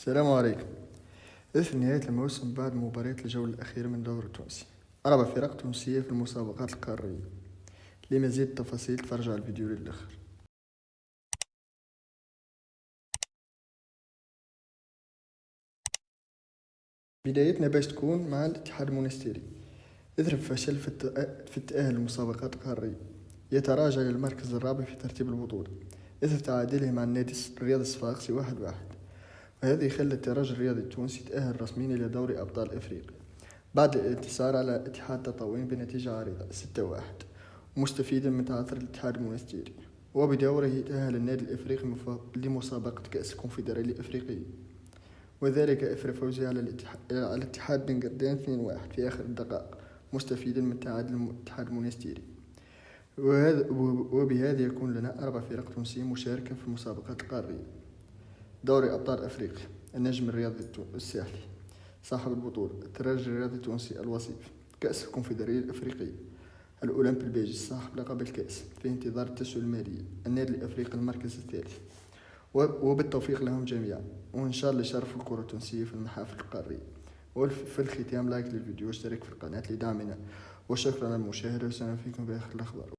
السلام عليكم. في نهاية الموسم بعد مباريات الجولة الأخيرة من الدوري التونسي، أربع فرق تونسية في المسابقات القارية. لمزيد تفاصيل تفرجوا على الفيديو للآخر. بدايتنا باش تكون مع الاتحاد المونستيري. إثر فشل في التأهل للمسابقات القارية، يتراجع للمركز الرابع في ترتيب البطولة إثر تعادله مع النادي الرياضي الصفاقسي 1-1، وهذه خلت الترجي الرياضي التونسي تأهل رسميا إلى دوري أبطال إفريقيا بعد الانتصار على اتحاد تطاوين بنتيجة عريضة 6-1، مستفيدا من تعثر الاتحاد المونستيري. وبدوره تأهل النادي الإفريقي لمسابقة كأس الكونفدرالية الإفريقية، وذلك إثر فوزه على الاتحاد بن قردان 2-1 في آخر الدقائق، مستفيدا من تعادل الاتحاد المونستيري. وبهذا يكون لنا 4 فرق تونسية مشاركة في المسابقات القارية. دوري أبطال أفريقيا، النجم الرياضي الساحلي صاحب البطولة، الترجي الرياضي التونسي الوصيف، كأس الكونفدرالية الأفريقية، الأولمبي البيجي صاحب لقب الكأس في انتظار التسوية المالية، النادي الأفريقي المركز الثالث. وبالتوفيق لهم جميعا، وإن شاء الله يشرفوا الكرة التونسية في المحافل القارية. وفي الختام لايك للفيديو واشترك في القناة لدعمنا، وشكرا للمشاهدة، وسلام فيكم بآخر الأخبار.